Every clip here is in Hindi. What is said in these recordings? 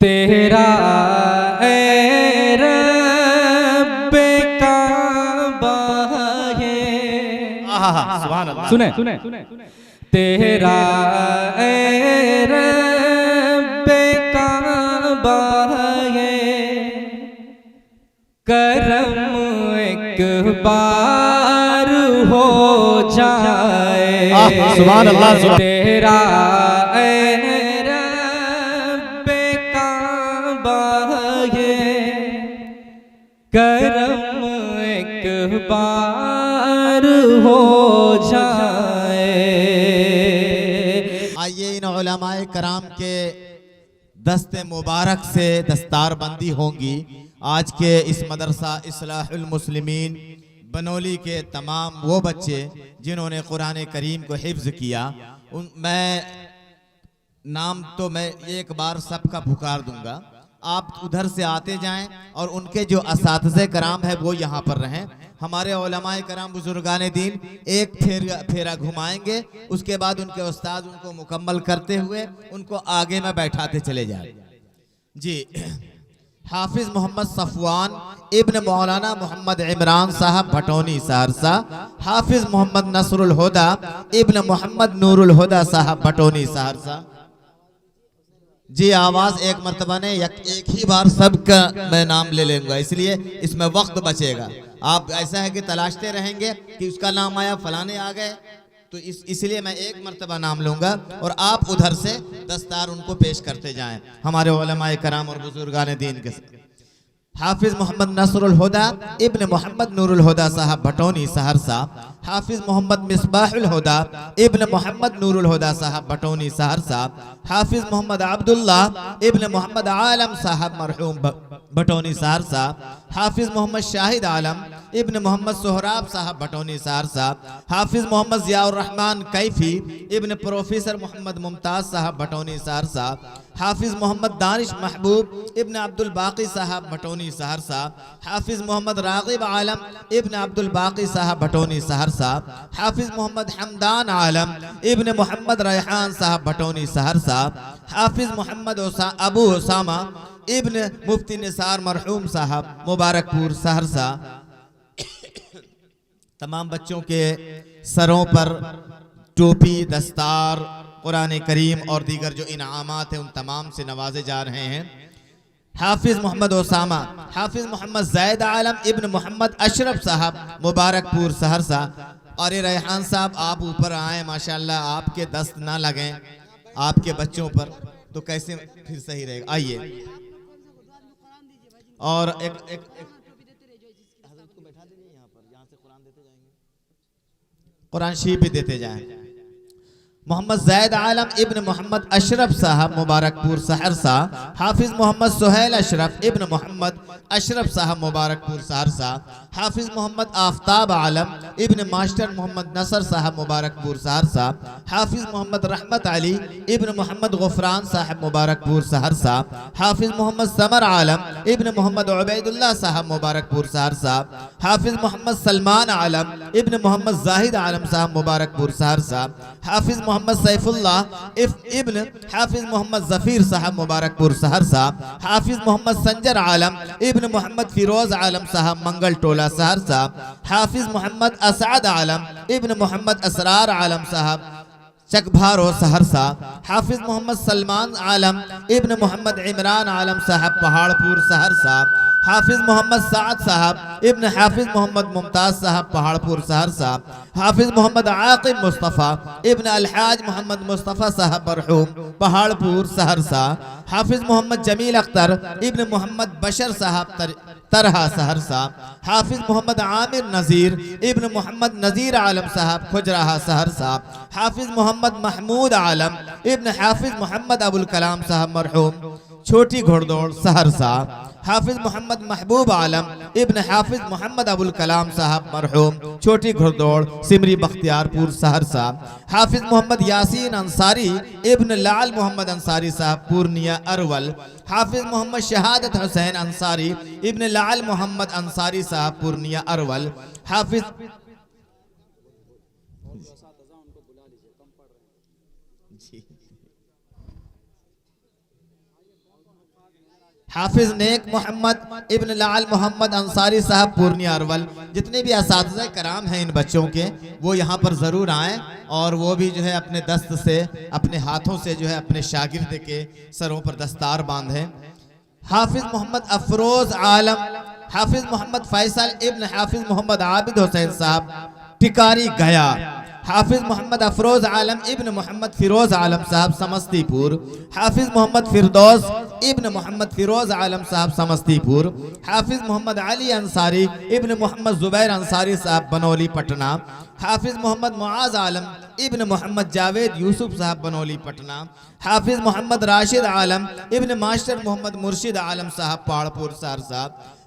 तेरा ए रब्बे काबा है। सुभान अल्लाह। सुने तेरा ए रब्बे काबा है, करम एक बार हो जाए। सुभान अल्लाह। तेरा ए रब्बे काबा है, करम एक बार हो जाए। आइए इन उलमाए कराम के दस्ते मुबारक से दस्तारबंदी होंगी। आज के इस मदरसा इस्लाहुल मुस्लिमीन बनोली के तमाम वो बच्चे जिन्होंने कुरान करीम को हिफ्ज किया, मैं नाम तो मैं एक बार सबका पुकार दूंगा। आप उधर से आते जाएं और उनके जो असातिज़े कराम है वो यहाँ पर रहें। हमारे उलमाए कराम बुजुर्गान दीन एक फेरा घुमाएंगे, उसके बाद उनके उस्ताद उनको मुकम्मल करते हुए उनको आगे में बैठाते चले जाए। जी, हाफिज मोहम्मद सफवान इब्न मौलाना मोहम्मद इमरान साहब भटौनी सहरसा, हाफिज मोहम्मद नसरुल हुदा इब्न मोहम्मद नूरुल हुदा साहब भटौनी सहरसा। जी, आवाज एक मर्तबा ने एक ही बार सबका मैं नाम ले लूंगा, इसलिए इसमें वक्त बचेगा। आप ऐसा है कि तलाशते रहेंगे कि उसका नाम आया, फलाने आ गए, तो इसलिए मैं एक मर्तबा नाम लूंगा और आप उधर से दस्तार उनको पेश करते जाएं। हमारे उलमाए कराम और बुजुर्गान दीन के हाफिज मोहम्मद नसरुल हुदा इब्न मोहम्मद नूरुल हुदा साहब भटौनी सहरसा, हाफिज मोहम्मद मिसबाहुल हुदा इब्न मोहम्मद नूरुल हुदा साहब भटौनी सहरसा, हाफिज मोहम्मद अब्दुल्ला इब्न मोहम्मद आलम साहब मरहूम भटौनी सहरसा, हाफिज मोहम्मद शाहिद आलम इब्न मोहम्मद सोहराब साहब भटौनी सहरसा, हाफिज मोहम्मद जियाउर रहमान कैफी इब्न प्रोफेसर मोहम्मद मुमताज साहब भटौनी सहरसा, हाफिज मोहम्मद दानिश महबूब इब्न अब्दुल बाकी साहब भटौनी सहरसा, हाफिज मोहम्मद रागिब आलम इब्न अब्दुल बाकी साहब भटौनी सहरसा, हाफिज मोहम्मद हमदान आलम इब्न मोहम्मद रेहान साहब भटौनी सहरसा, हाफिज मोहम्मद अबू उसामा इब्न मुफ्ती निसार मरहूम साहब मुबारकपुर सहरसा। तमाम बच्चों के सरों पर टोपी, दस्तार, कुरान करीम और दीगर जो इनामात हैं उन तमाम से नवाजे जा रहे हैं। हाफिज मोहम्मद ओसामा, हाफिज मोहम्मद जैद आलम इब्न मोहम्मद अशरफ साहब मुबारकपुर सहरसा। और ये रेहान साहब, आप ऊपर आए, माशाल्लाह आपके दस्त ना लगें आपके बच्चों पर तो कैसे फिर सही रहेगा। आइए और एक हज़रत को बैठा दीजिए यहाँ पर, यहाँ से कुरान देते जाएंगे, कुरान शरीफ भी देते जाएं। मोहम्मद जैद आलम इब्न मोहम्मद अशरफ साहब मुबारकपुर सहरसा, हाफिज मोहम्मद सुहैल अशरफ इब्न मोहम्मद अशरफ साहब मुबारकपुर सहरसा, हाफिज मोहम्मद आफ्ताब आलम इब्न मास्टर मोहम्मद नसर साहब मुबारकपुर सहरसा, हाफिज मोहम्मद रहमत अली इब्न मोहम्मद गुफरान साहब मुबारकपुर सहरसा, हाफिज मोहम्मद समर आलम इब्न मोहम्मद उबैदुल्लाह साहब मुबारकपुर सहरसा, हाफिज मोहम्मद सलमान आलम इब्न मोहम्मद जाहिद आलम साहब मुबारकपुर सहरसा, हाफिज मोहम्मद सैफुल्लाह इब्न हाफिज मोहम्मद जफीर साहब मुबारकपुर सहरसा, हाफिज मोहम्मद संजर आलम इब्न मोहम्मद फिरोज आलम साहब मंगल टोला सहरसा, हाफिज मोहम्मद असद आलम इब्न मोहम्मद असरार आलम साहब चकभारो सहरसा, हाफिज मोहम्मद सलमान आलम इब्न मोहम्मद इमरान आलम साहब पहाड़पुर सहरसा, हाफिज मोहम्मद साद साहब इब्न हाफिज मोहम्मद मुमताज साहब पहाड़पुर सहरसा, हाफिज मोहम्मद आकिब मुस्तफ़ा इब्न अलहाज मोहम्मद मुस्तफ़ा साहब मरहूम पहाड़पुर सहरसा, हाफिज मोहम्मद जमील अख्तर इब्न मोहम्मद बशर साहब तरहा सहरसा, हाफिज मोहम्मद आमिर नज़ीर इब्न मोहम्मद नज़ीर आलम साहब खुजराहा सहरसा, हाफिज मोहम्मद महमूद आलम इब्न हाफिज मोहम्मद अबुल कलाम साहब मरहूम छोटी घोड़दौड़ सहरसा, हाफिज मोहम्मद महबूब आलम इब्न हाफिज मोहम्मद अबुल कलाम साहब मरहूम छोटी घोड़दौड़ सिमरी बख्तियारपुर सहरसा, हाफिज मोहम्मद यासीन अंसारी इब्न लाल मोहम्मद अंसारी साहब पूर्णिया अरवल, हाफिज मोहम्मद शहादत हुसैन अंसारी इब्न लाल मोहम्मद अंसारी साहब पूर्णिया अरवल, हाफिज हाफिज नेक मोहम्मद इब्न लाल मोहम्मद अंसारी साहब पूर्णिया अरवल, जितने भी असातिज़ा कराम हैं इन बच्चों के, वो यहाँ पर ज़रूर आएँ और वो भी जो है अपने दस्त से, अपने हाथों से जो है अपने शागिर्द के सरों पर दस्तार बांधें। हाफिज मोहम्मद अफरोज आलम, हाफिज मोहम्मद फैसल इब्न हाफिज मोहम्मद आबिद हुसैन साहब टिकारी गया, हाफिज मोहम्मद अफरोज आलम इब्न मोहम्मद फिरोज आलम साहब समस्तीपुर, हाफिज मोहम्मद फिरदौस इब्न मोहम्मद फिरोज आलम साहब समस्तीपुर, हाफिज मोहम्मद अली अंसारी इब्न मोहम्मद जुबैर अंसारी साहब बनौली पटना, हाफिज मोहम्मद मुआज आलम इब्न मोहम्मद जावेद यूसुफ साहब बनौली पटना, हाफिज मोहम्मद राशिद आलम इब्न मास्टर मोहम्मद मुर्शिद आलम साहब पहाड़पुर सहरसा,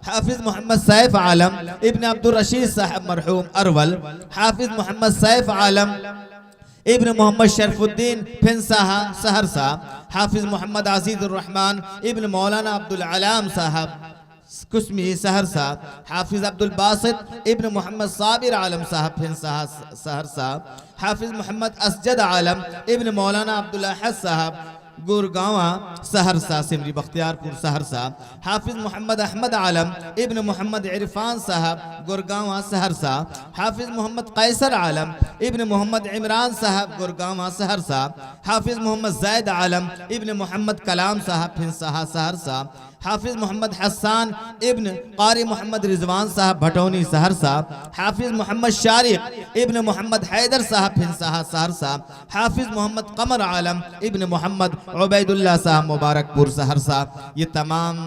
हाफिज मोहम्मद सैफ आलम इब्न अब्दुल रशीद साहब मरहूम अरवल, हाफिज मोहम्मद सैफ आलम इब्न मोहम्मद शरफुद्दीन फिनसाहा सहरसा, हाफिज मोहम्मद अजीजुर रहमान इब्न मौलाना अब्दुल अलाम साहब कुस्मी सहरसा, हाफिज अब्दुल बासित इब्न मोहम्मद साबिर आलम साहब फिनसाहा सहरसा, हाफिज मोहम्मद असजद आलम इब्न मौलाना अब्दुल अहद साहब गुरगांवा सहरसा सिमरी बख्तियारपुर सहरसा, हाफिज मोहम्मद अहमद आलम इब्न मोहम्मद इरफान साहब गुरगांवा सहरसा, हाफिज मोहम्मद कैसर आलम इब्न मोहम्मद इमरान साहब गुरगांवा सहरसा, हाफिज मोहम्मद जैद आलम इब्न मोहम्मद कलाम साहब फिनसाहा सहरसा, हाफिज मोहम्मद हसन इब्न कारी मोहम्मद रिजवान साहब भटौनी सहरसा, हाफिज मोहम्मद शारिक इब्न मोहम्मद हैदर साहब फिनसाहा सहरसा, हाफिज मोहम्मद कमर आलम इब्न मोहम्मद उबैदुल्लाह साहब मुबारकपुर सहरसा। ये तमाम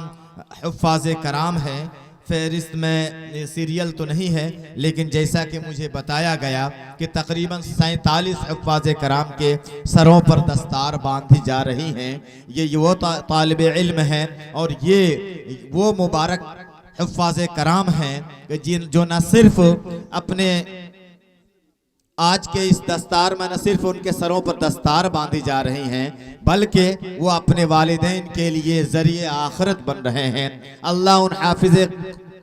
हुफ़्फ़ाज़ कराम हैं। फहरिस्त में सीरियल तो नहीं है, लेकिन जैसा कि मुझे बताया गया कि तकरीबन 47 हुफ़्फ़ाज़ कराम के सरों पर दस्तार बांधी जा रही हैं। ये वो तालिब इल्म हैं और ये वो मुबारक हुफ़्फ़ाज़ कराम हैं जो न सिर्फ अपने आज के इस दस्तार में न सिर्फ उनके सरों पर दस्तार बांधी जा रही हैं, बल्कि वो अपने वालिदैन के लिए ज़रिए आखिरत बन रहे हैं। अल्लाह उन हाफिज़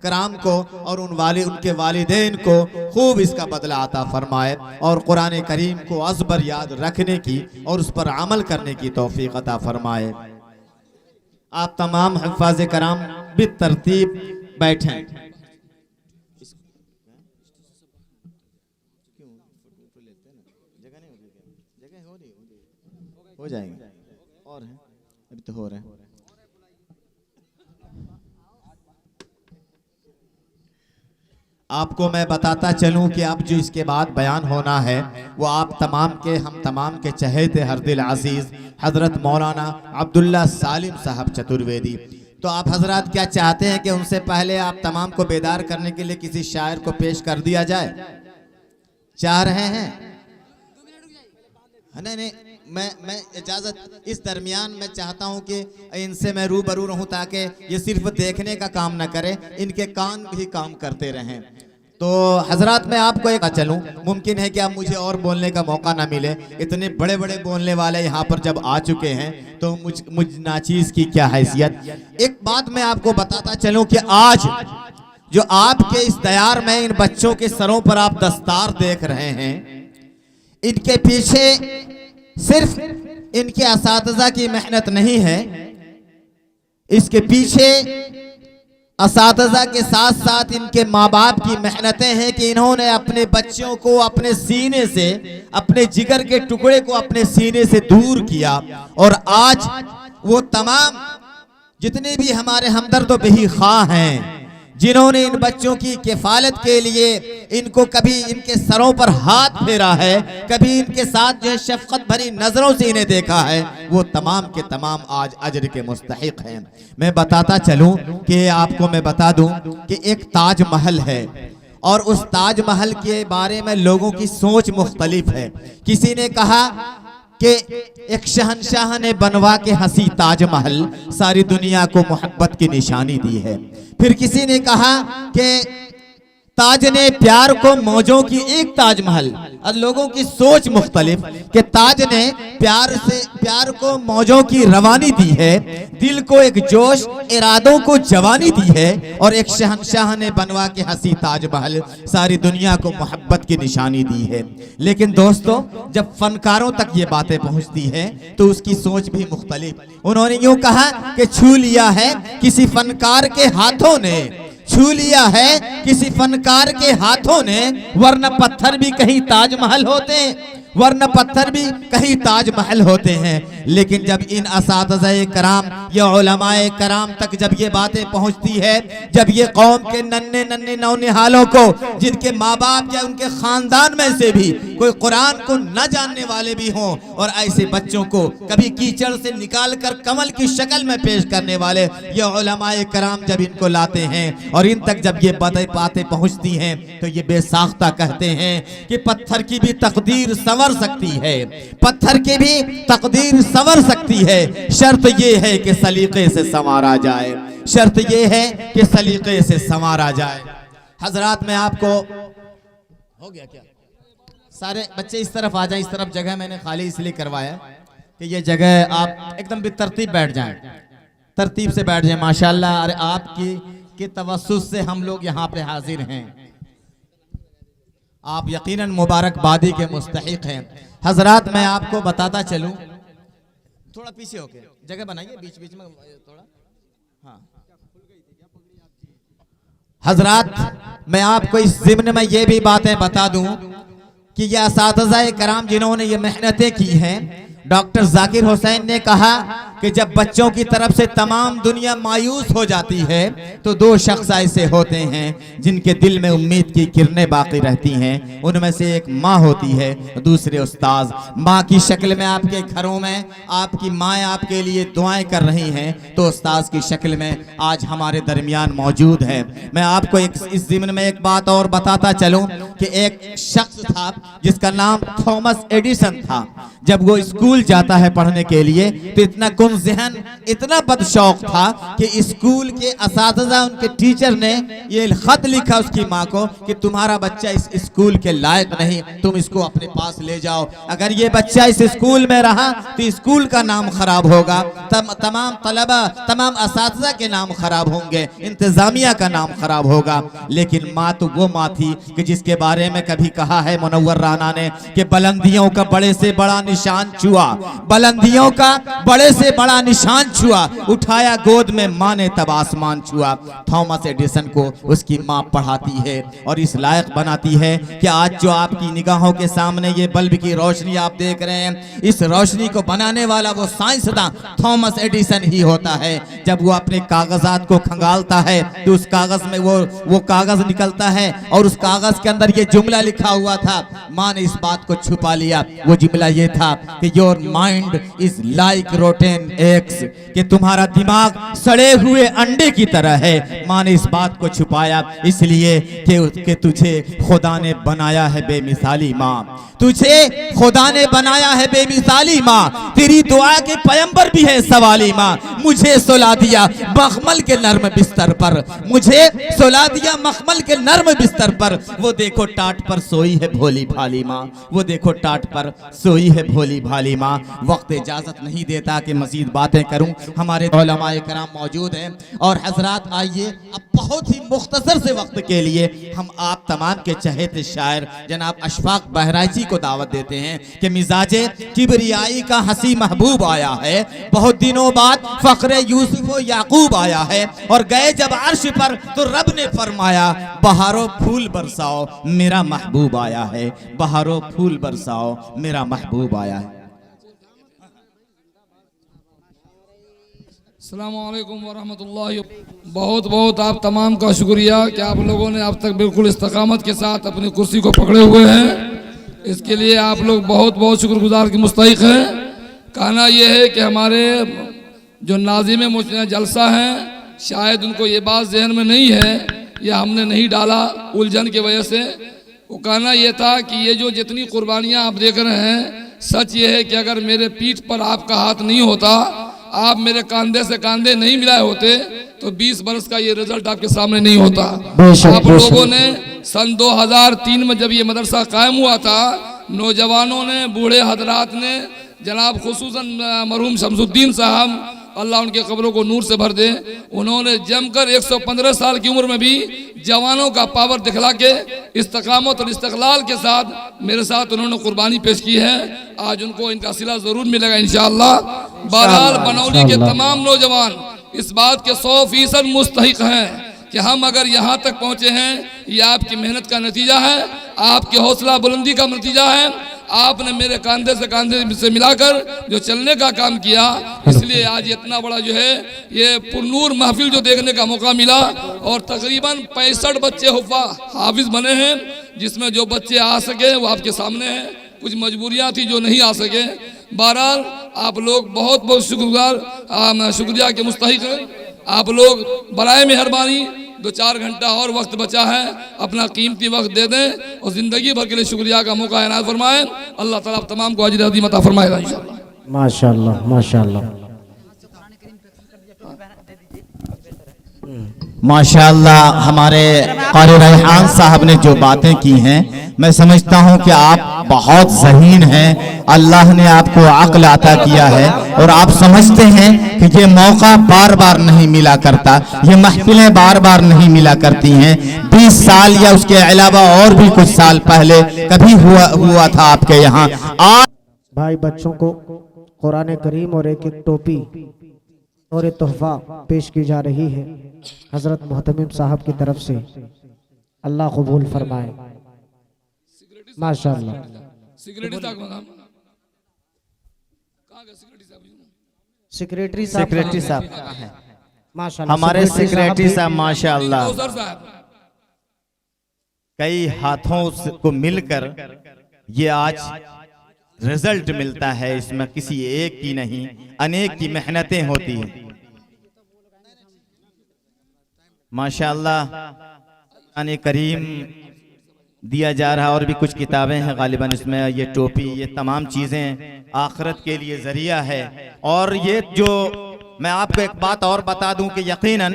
कराम को और उनके वालिदैन को खूब इसका बदला अता फरमाए और कुरान करीम को अज़बर याद रखने की और उस पर अमल करने की तौफीक अता फरमाए। आप तमाम हुफ़्फ़ाज़ कराम बितरतीब बैठें। हो जाएंगे और हैं अभी तो हो रहे हैं। आपको मैं बताता चलूं कि अब जो इसके बाद बयान होना है वो आप तमाम के, हम तमाम के चहेते हरदिल अजीज हजरत मौलाना अब्दुल्ला सालिम साहब चतुर्वेदी। तो आप हजरात क्या चाहते हैं कि उनसे पहले आप तमाम को बेदार करने के लिए किसी शायर को पेश कर दिया जाए? चाह रहे हैं? नहीं, मैं इजाजत इस दरमियान मैं चाहता हूं कि इनसे मैं रूबरू रहूं ताकि ये सिर्फ देखने का काम ना करें, इनके कान भी काम करते रहें। तो हजरात मैं आपको एक चलूं, मुमकिन है कि अब मुझे और बोलने का मौका ना मिले। इतने बड़े बड़े बोलने वाले यहाँ पर जब आ चुके हैं तो मुझ नाचीज की क्या हैसियत। एक बात मैं आपको बताता चलूं कि आज जो आपके इस दयार में इन बच्चों के सरों पर आप दस्तार देख रहे हैं, इनके पीछे सिर्फ इनके असातिज़ा की मेहनत नहीं है, इसके पीछे असातिज़ा के साथ साथ इनके माँ बाप की मेहनतें हैं कि इन्होंने अपने बच्चों को अपने सीने से, अपने जिगर के टुकड़े को अपने सीने से दूर किया। और आज वो तमाम जितने भी हमारे हमदर्द बेही ख़्वाह हैं जिन्होंने इन बच्चों की किफ़ालत के लिए इनको कभी इनके सरों पर हाथ फेरा है, कभी इनके साथ जो है शफ़क़त भरी नज़रों से इन्हें देखा है, वो तमाम के तमाम आज अजर के मुस्तहिक़ हैं। मैं बताता चलूं कि आपको मैं बता दूं कि एक ताज महल है और उस ताज महल के बारे में लोगों की सोच मुख्तलिफ है। किसी ने कहा कि एक शहनशाह ने बनवा के हंसी ताजमहल सारी दुनिया को मोहब्बत की निशानी दी है। फिर किसी ने कहा कि ताज ने प्यार को मौजों की एक ताजमहल, और लोगों की सोच मुख्तलिफ कि ताज ने प्यार को मौजों की रवानी दी है, दिल को एक जोश, इरादों को जवानी दी है, और एक शहंशाह ने बनवा के हंसी ताजमहल सारी दुनिया को मोहब्बत की निशानी दी है। लेकिन दोस्तों, जब फनकारों तक ये बातें पहुंचती हैं तो उसकी सोच भी मुख्तलिफ। उन्होंने यूं कहा कि छू लिया है किसी फनकार के हाथों ने, छू लिया है किसी फनकार के हाथों ने, वरना पत्थर भी कहीं ताजमहल होते, वरना पत्थर भी कहीं ताजमहल होते हैं। लेकिन जब इन असातिज़ाए कराम या उलमाए कराम तक जब ये बातें पहुंचती है, जब ये कौम के नन्हे नन्हे नौनिहालों को, जिनके माँ बाप या उनके खानदान में से भी कोई कुरान को न जानने वाले भी हों, और ऐसे बच्चों को कभी कीचड़ से निकाल कर कमल की शक्ल में पेश करने वाले ये उलमाए कराम जब इनको लाते हैं और इन तक जब ये बातें पहुंचती हैं, तो ये बेसाख्ता कहते हैं कि पत्थर की भी तकदीर संवर सकती है, पत्थर की भी तकदीर संवर सकती है, शर्त ये है कि सलीके से संवारा जाए, शर्त ये है कि सलीके से संवारा जाए। हजरात, मैं आपको हो गया क्या? सारे बच्चे इस तरफ आ जाएं, इस तरफ जगह मैंने खाली इसलिए करवाया कि ये जगह आप एकदम बेतरतीब बैठ जाएं, तरतीब से बैठ जाएं। माशाल्लाह, अरे आपकी के तवस्सुस से हम लोग यहाँ पे हाजिर हैं, आप यकीनन मुबारकबादी के मुस्तहिक हैं। हजरात, मैं आपको बताता चलूं, थोड़ा पीछे होके जगह बनाइए, बीच बीच में थोड़ा, हाँ। हजरात, मैं आपको इस ज़िम्न में ये भी बातें बता दूं कि ये असातिज़ाए कराम जिन्होंने ये मेहनतें की हैं, डॉक्टर जाकिर हुसैन ने कहा कि जब बच्चों की तरफ से तमाम दुनिया मायूस हो जाती है तो दो शख्स ऐसे होते हैं जिनके दिल में उम्मीद की किरणें बाकी रहती हैं। उनमें से एक माँ होती है, दूसरे उस्ताद। माँ की शक्ल में आपके घरों में आपकी माएँ आपके लिए दुआएं कर रही हैं, तो उस्ताद की शक्ल में आज हमारे दरमियान मौजूद है। मैं आपको इस ज़िम्न में एक बात और बताता चलूँ कि एक शख्स था जिसका नाम थॉमस एडिसन था। जब वो स्कूल जाता है पढ़ने के लिए तो इतना कुंज़हन, इतना बदशौक था कि स्कूल के असातिज़ा, उनके टीचर ने ये खत लिखा उसकी माँ को कि तुम्हारा बच्चा इस स्कूल के लायक नहीं, तुम इसको अपने पास ले जाओ। अगर ये बच्चा इस स्कूल में रहा तो स्कूल का नाम खराब होगा, तमाम तलबा, तमाम असातिज़ा के नाम खराब होंगे, इंतजामिया का नाम खराब होगा। लेकिन माँ तो वो माँ थी कि जिसके बारे में कभी कहा है मुनव्वर राना ने कि बुलंदियों का बड़े से बड़ा निशान छुआ, बुलंदियों का बड़े से बड़ा निशान छुआ, उठाया गोद में माँ ने तब आसमान छुआ। थॉमस एडिसन को उसकी माँ पढ़ाती है और इस लायक बनाती है कि आज जो आपकी निगाहों के सामने ये बल्ब की रोशनी आप देख रहे हैं, इस रोशनी को बनाने वाला वो साइंसदान थॉमस एडिसन ही होता है। जब वो अपने कागजात को खंगालता है तो उस कागज में वो कागज निकलता है और उस कागज के अंदर ये जुमला लिखा हुआ था। माँ ने इस बात को छुपा लिया। वो जुमला ये था कि your mind is like rotten eggs, कि तुम्हारा दिमाग सड़े हुए अंडे की तरह है। माँ ने इस बात को छुपाया इसलिए कि तुझे खुदा ने बनाया है बेमिसाली माँ, तुझे खुदा ने बनाया है बेमिसाली माँ, तेरी दुआ के पैगंबर भी है सवाली माँ। मुझे सुला दिया मखमल के नर्म बिस्तर पर, मुझे सुला दिया मखमल के नर्म बिस्तर पर, वो देखो टाट पर सोई है भोली भाली माँ, वो देखो टाट पर सोई है भोली भाली माँ। वक्त इजाजत नहीं देता कि मजीद बातें करूं, हमारे उलमाए कराम मौजूद हैं। और हजरात, आइए अब बहुत ही मुख्तसर से वक्त के लिए हम आप तमाम के चहेते शायर जनाब अशफाक बहराइची को दावत देते हैं कि मिजाजे किबरियाई का हसी महबूब आया है। बहुत दिनों बाद फख्रे यूसुफ व याकूब आया है, और गए जब अर्श पर तो रब ने फरमाया बहारों फूल बरसाओ मेरा महबूब आया है, बहारों फूल बरसाओ मेरा महबूब आया है। अस्सलामुअलैकुम वरहमतुल्लाहि। बहुत बहुत आप तमाम का शुक्रिया कि आप लोगों ने अब तक बिल्कुल इस्तकामत के साथ अपनी कुर्सी को पकड़े हुए हैं। इसके लिए आप लोग बहुत बहुत शुक्रगुजार के मुस्तहिक हैं। कहना यह है कि हमारे जो नाज़िम जलसा हैं, शायद उनको ये बात जहन में नहीं है या हमने नहीं डाला उलझन की वजह से। वो कहना यह था कि ये जो जितनी कुर्बानियाँ आप देख रहे हैं, सच ये है कि अगर मेरे पीठ पर आपका हाथ नहीं होता, आप मेरे कंधे से कंधे नहीं मिलाए होते, तो 20 बरस का ये रिजल्ट आपके सामने नहीं होता। बेशक, आप बेशक। लोगों ने सन 2003 में जब ये मदरसा कायम हुआ था, नौजवानों ने, बूढ़े हजरात ने, जनाब खुसूसन मरहूम शमसुद्दीन साहब, अल्लाह उनके कब्रों को नूर से भर दे, उन्होंने जमकर 115 साल की उम्र में भी जवानों का पावर दिखला के इस्तकामत और इस्तकलाल के साथ मेरे साथ उन्होंने कुर्बानी पेश की है। आज उनको इनका सिला जरूर मिलेगा इंशाअल्लाह। बहरहाल बनौली के तमाम नौजवान इस बात के 100% मुस्तहिक हैं कि हम अगर यहाँ तक पहुँचे हैं, ये आपकी मेहनत का नतीजा है, आपकी हौसला बुलंदी का नतीजा है। आपने मेरे कंधे से कंधे से मिलाकर जो चलने का काम किया, इसलिए आज इतना बड़ा जो है ये पुरनूर महफिल जो देखने का मौका मिला। और तकरीबन 65 बच्चे हाफिज बने हैं, जिसमें जो बच्चे आ सके वो आपके सामने हैं, कुछ मजबूरियां थी जो नहीं आ सके। बहरहाल आप लोग बहुत बहुत शुक्रगुजार, शुक्रिया के मुस्तहिक हैं। आप लोग बराए मेहरबानी 2-4 घंटा और वक्त बचा है, अपना कीमती वक्त दे दें और ज़िंदगी भर के लिए शुक्रिया का मौका इनायत फरमाएं। अल्लाह ताला आप तमाम को अजर अज़ीम अता फरमाएगा इंशाअल्लाह। माशाअल्लाह माशाअल्लाह। माशाअल्लाह हमारे कारी रेहान साहब ने जो बातें की हैं, मैं समझता हूं कि आप बहुत ज़हीन हैं। अल्लाह ने आपको अक्ल अता किया है और आप समझते हैं कि ये मौका बार बार नहीं मिला करता, ये महफिलें बार बार नहीं मिला करती हैं। 20 साल या उसके अलावा और भी कुछ साल पहले कभी हुआ था आपके यहाँ। आज भाई बच्चों को कुरान करीम और एक एक टोपी और एक तोहफा पेश की जा रही है हजरत मोहतमिम साहब की तरफ से। अल्लाह कबूल फरमाए। माशाअल्लाह। सिक्योरिटी साहब कहाँ गए? सेक्रेटरी साहब माशाअल्लाह। हमारे सेक्रेटरी भी- साहब माशाअल्लाह कौसर साहब, कई हाथों को मिलकर ये आज रिजल्ट मिलता है। इसमें किसी एक की नहीं, अनेक की मेहनतें होती हैं। माशाअल्लाह कुरान करीम दिया जा रहा, और भी कुछ किताबें हैं गालिबन इसमें। ये टोपी, ये तमाम चीज़ें आखिरत के लिए ज़रिया है। और ये जो मैं आपको एक बात और बता दूं कि यकीनन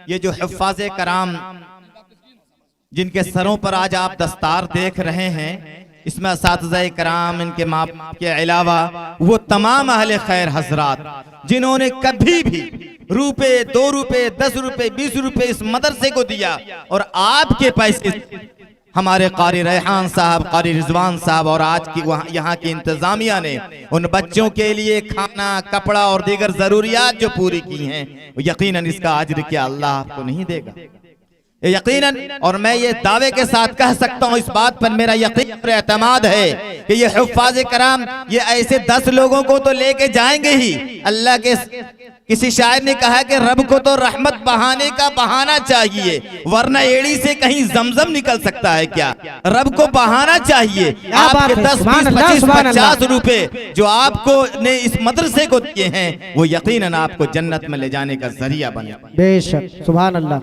ये जो हुफ़ाज़े कराम जिनके सरों पर आज आप दस्तार देख रहे हैं, इसमें असातिज़ा कराम, इनके माँ के अलावा वो तमाम अहले खैर हजरात जिन्होंने कभी भी रुपए, 2 रुपए, 10 रुपए, 20 रुपए इस मदरसे को दिया, और आपके पैसे हमारे कारी रेहान साहब, कारी रिजवान साहब और आज की यहाँ की इंतजामिया ने उन बच्चों के लिए खाना, कपड़ा और दीगर जरूरियात जो पूरी की हैं, यकीनन इसका अज्र क्या अल्लाह आपको नहीं देगा, यकीनन। और मैं ये दावे के साथ कह सकता हूँ, इस बात पर मेरा यकीन और एतमाद है कि ये हुफ़ाज़े कराम ये ऐसे 10 लोगों को तो लेके जाएंगे ही। अल्लाह के किसी शायर ने कहा कि रब को तो रहमत बहाने का बहाना चाहिए, वरना एड़ी से कहीं जमजम निकल सकता है क्या। रब को बहाना चाहिए। आपके 10, 20, 25, 50 रुपए जो आपको ने इस मदरसे को दिए हैं, वो यकीनन आपको जन्नत में ले जाने का जरिया बने। बेशक, सुभान अल्लाह।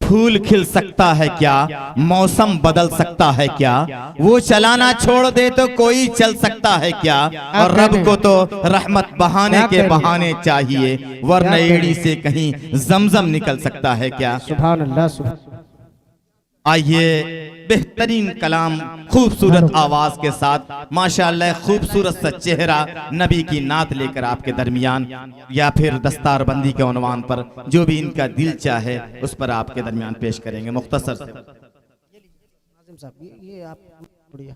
फूल खिल सकता है क्या, मौसम बदल सकता है क्या, वो चलाना छोड़ दे तो कोई चल सकता है क्या। और रब को तो रहमत बहाने के बहाने चाहिए, वरना एड़ी से कहीं जमजम निकल सकता है क्या। सुभान अल्लाह। आइए बेहतरीन कलाम, खूबसूरत आवाज के साथ, माशाअल्लाह खूबसूरत सा चेहरा, नबी की नात लेकर आपके दरमियान, या फिर दस्तारबंदी के उन्वान पर जो भी इनका दिल चाहे उस पर आपके दरमियान पेश करेंगे मुख्तसर से। ये आप थोड़ी